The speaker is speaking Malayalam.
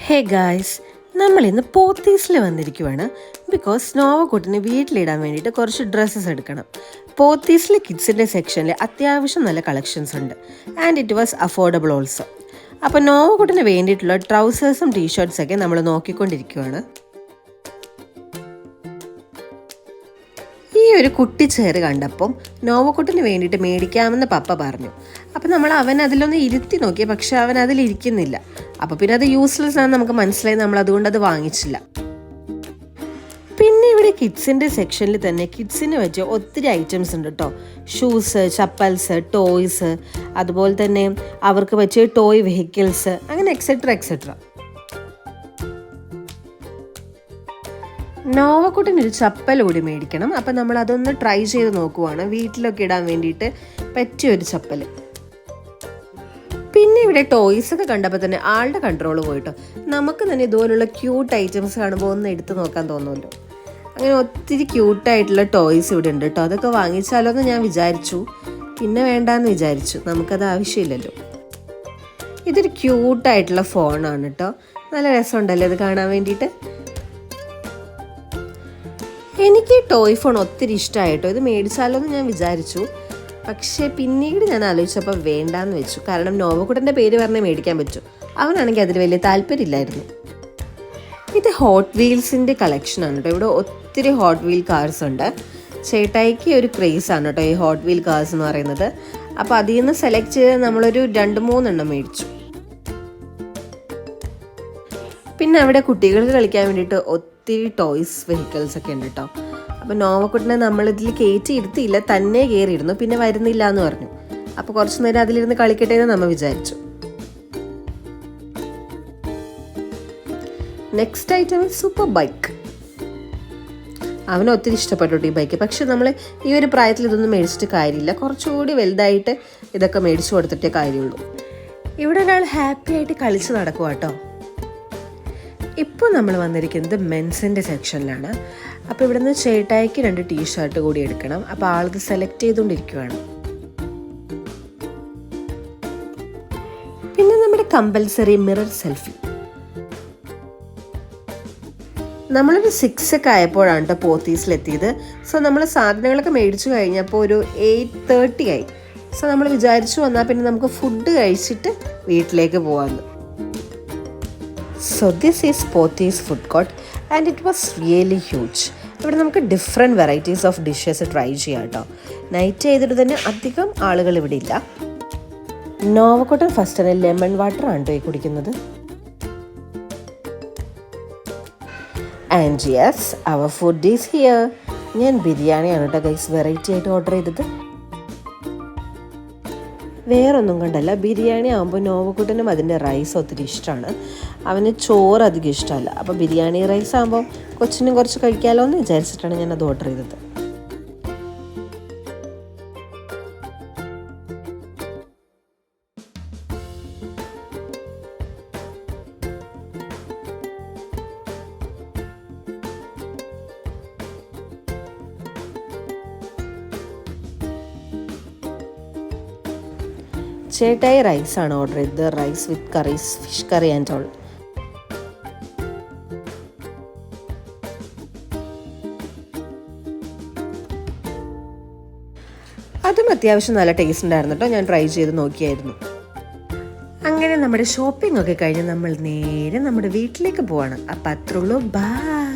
ഹേ ഗായ്സ്, നമ്മളിന്ന് പോത്തീസിൽ വന്നിരിക്കുവാണ്. ബിക്കോസ് നോവക്കുട്ടിന് വീട്ടിലിടാൻ വേണ്ടിയിട്ട് കുറച്ച് ഡ്രസ്സസ് എടുക്കണം. പോത്തീസിലെ കിഡ്സിൻ്റെ സെക്ഷനിൽ അത്യാവശ്യം നല്ല കളക്ഷൻസ് ഉണ്ട് and it was affordable also. അപ്പോൾ നോവക്കുട്ടിന് വേണ്ടിയിട്ടുള്ള ട്രൗസേഴ്സും ടീഷർട്ട്സൊക്കെ നമ്മൾ നോക്കിക്കൊണ്ടിരിക്കുവാണ്. ഈ ഒരു കുട്ടി ചെയർ കണ്ടപ്പം നോവക്കുട്ടിന് വേണ്ടിയിട്ട് മേടിക്കാമെന്ന് പപ്പ പറഞ്ഞു. അപ്പം നമ്മൾ അവൻ അതിലൊന്ന് ഇരുത്തി നോക്കി, പക്ഷെ അവൻ അതിലിരിക്കുന്നില്ല. അപ്പോൾ പിന്നെ അത് യൂസ്ലെസ് ആണെന്ന് നമുക്ക് മനസ്സിലായി. നമ്മൾ അതുകൊണ്ട് അത് വാങ്ങിച്ചില്ല. പിന്നെ ഇവിടെ കിഡ്സിൻ്റെ സെക്ഷനിൽ തന്നെ കിഡ്സിന് വെച്ച് ഒത്തിരി ഐറ്റംസ് ഉണ്ട് കേട്ടോ. ഷൂസ്, ചപ്പൽസ്, ടോയ്സ്, അതുപോലെ തന്നെ അവർക്ക് വെച്ച് ടോയ് വെഹിക്കിൾസ്, അങ്ങനെ എക്സെട്ര എക്സെട്ര. നോവക്കുട്ടിനൊരു ചപ്പൽ കൂടി മേടിക്കണം. അപ്പം നമ്മൾ അതൊന്ന് ട്രൈ ചെയ്ത് നോക്കുവാണ്, വീട്ടിലൊക്കെ ഇടാൻ വേണ്ടിയിട്ട് പറ്റിയൊരു ചപ്പൽ. പിന്നെ ഇവിടെ ടോയ്സ് ഒക്കെ കണ്ടപ്പോൾ തന്നെ ആളുടെ കൺട്രോൾ പോയിട്ടോ. നമുക്ക് തന്നെ ഇതുപോലുള്ള ക്യൂട്ട് ഐറ്റംസ് കാണുമ്പോൾ ഒന്ന് എടുത്ത് നോക്കാൻ തോന്നുമല്ലോ. അങ്ങനെ ഒത്തിരി ക്യൂട്ടായിട്ടുള്ള ടോയ്സ് ഇവിടെ ഉണ്ട് കേട്ടോ. അതൊക്കെ വാങ്ങിച്ചാലോ എന്ന് ഞാൻ വിചാരിച്ചു, പിന്നെ വേണ്ടാന്ന് വിചാരിച്ചു, നമുക്കത് ആവശ്യമില്ലല്ലോ. ഇതൊരു ക്യൂട്ടായിട്ടുള്ള ഫോണാണ് കേട്ടോ. നല്ല രസമുണ്ടല്ലേ അത് കാണാൻ വേണ്ടിയിട്ട്. എനിക്ക് ഈ ടോയ് ഫോൺ ഒത്തിരി ഇഷ്ടമായിട്ടോ. ഇത് മേടിച്ചാലോ എന്ന് ഞാൻ വിചാരിച്ചു, പക്ഷേ പിന്നീട് ഞാൻ ആലോചിച്ചപ്പോൾ വേണ്ടാന്ന് വെച്ചു. കാരണം നോവക്കുട്ടൻ്റെ പേര് പറഞ്ഞേ മേടിക്കാൻ പറ്റൂ. അവനാണെങ്കിൽ അതിൽ വലിയ താല്പര്യമില്ലായിരുന്നു. ഇത് ഹോട്ട് വീൽസിൻ്റെ കളക്ഷനാണ് കേട്ടോ. ഇവിടെ ഒത്തിരി ഹോട്ട് വീൽ കാർസ് ഉണ്ട്. ചേട്ടായിക്ക് ഒരു ക്രേസാണ് കേട്ടോ ഈ ഹോട്ട് വീൽ കാർസ് എന്ന് പറയുന്നത്. അപ്പോൾ അതിൽ നിന്ന് സെലക്ട് ചെയ്ത് നമ്മളൊരു 2-3 മേടിച്ചു. പിന്നെ അവിടെ കുട്ടികൾക്ക് കളിക്കാൻ വേണ്ടിയിട്ട് ഒത്തിരി ടോയ്സ് വെഹിക്കിൾസ് ഒക്കെ ഉണ്ട് കേട്ടോ. അപ്പോൾ നോവക്കുട്ടിനെ നമ്മളിതിൽ കയറ്റി ഇരുത്തിയില്ല, തന്നെ കയറിയിരുന്നു. പിന്നെ വരുന്നില്ല എന്ന് പറഞ്ഞു. അപ്പോൾ കുറച്ച് നേരം അതിലിരുന്ന് കളിക്കട്ടെ എന്ന് നമ്മൾ വിചാരിച്ചു. Next item super bike. അവന് ഒത്തിരി ഇഷ്ടപ്പെട്ടു ഈ ബൈക്ക്. പക്ഷെ നമ്മൾ ഈ ഒരു പ്രായത്തിൽ ഇതൊന്നും മേടിച്ചിട്ട് കാര്യമില്ല. കുറച്ചുകൂടി വലുതായിട്ട് ഇതൊക്കെ മേടിച്ചു കൊടുത്തിട്ടേ കാര്യമുള്ളൂ. ഇവിടെ ഒരാൾ ഹാപ്പി ആയിട്ട് കളിച്ച് നടക്കുക കേട്ടോ. ഇപ്പോൾ നമ്മൾ വന്നിരിക്കുന്നത് മെൻസിൻ്റെ സെക്ഷനിലാണ്. അപ്പോൾ ഇവിടെ നിന്ന് ചേട്ടായിക്ക് 2 ടീഷർട്ട് കൂടി എടുക്കണം. അപ്പോൾ ആളത് സെലക്ട് ചെയ്തുകൊണ്ടിരിക്കുകയാണ്. പിന്നെ നമ്മുടെ കമ്പൽസറി മിറർ സെൽഫി. നമ്മളൊരു 6 ഒക്കെ ആയപ്പോഴാണ് കേട്ടോ പോത്തീസിലെത്തിയത്. സോ നമ്മൾ സാധനങ്ങളൊക്കെ മേടിച്ചു കഴിഞ്ഞപ്പോൾ ഒരു 8:30 ആയി. സോ നമ്മൾ വിചാരിച്ചു വന്നാൽ പിന്നെ നമുക്ക് ഫുഡ് കഴിച്ചിട്ട് വീട്ടിലേക്ക് പോകാമെന്ന്. So this is Pothys food court and it was really huge. ഇവിടെ നമുക്ക് different varieties of dishes try ചെയ്യാം കേട്ടോ. നൈറ്റ് ചെയ്തിട്ട് തന്നെ അധികം ആളുകൾ ഇവിടെ ഇല്ല. നോവക്കുട്ടൻ ഫസ്റ്റ് തന്നെ ലെമൺ വാട്ടർ ആണ് കേട്ടോ കുടിക്കുന്നത്. And yes, our food is here. ഞാൻ ബിരിയാണിയാണ് കേട്ടോ ഗൈസ് വെറൈറ്റി ആയിട്ട് ഓർഡർ ചെയ്തത്. വേറൊന്നും കണ്ടല്ല, ബിരിയാണി ആകുമ്പോൾ നോവക്കുട്ടനും അതിൻ്റെ റൈസ് ഒത്തിരി ഇഷ്ടമാണ്. അവന് ചോറ് അധികം ഇഷ്ടമല്ല. അപ്പോൾ ബിരിയാണി റൈസ് ആകുമ്പോൾ കൊച്ചിനും കുറച്ച് കഴിക്കാമല്ലോ എന്ന് വിചാരിച്ചിട്ടാണ് ഞാനത് ഓർഡർ ചെയ്തത്. ചേട്ടായി റൈസാണ് ഓർഡർ ചെയ്തത്. Rice with curries, fish curry and all. അതും അത്യാവശ്യം നല്ല ടേസ്റ്റ് ഉണ്ടായിരുന്നു കേട്ടോ. ഞാൻ ട്രൈ ചെയ്ത് നോക്കിയായിരുന്നു. അങ്ങനെ നമ്മുടെ ഷോപ്പിംഗ് ഒക്കെ കഴിഞ്ഞ് നമ്മൾ നേരെ നമ്മുടെ വീട്ടിലേക്ക് പോവാണ്. അപ്പം അത്രയുള്ളൂ. ബൈ.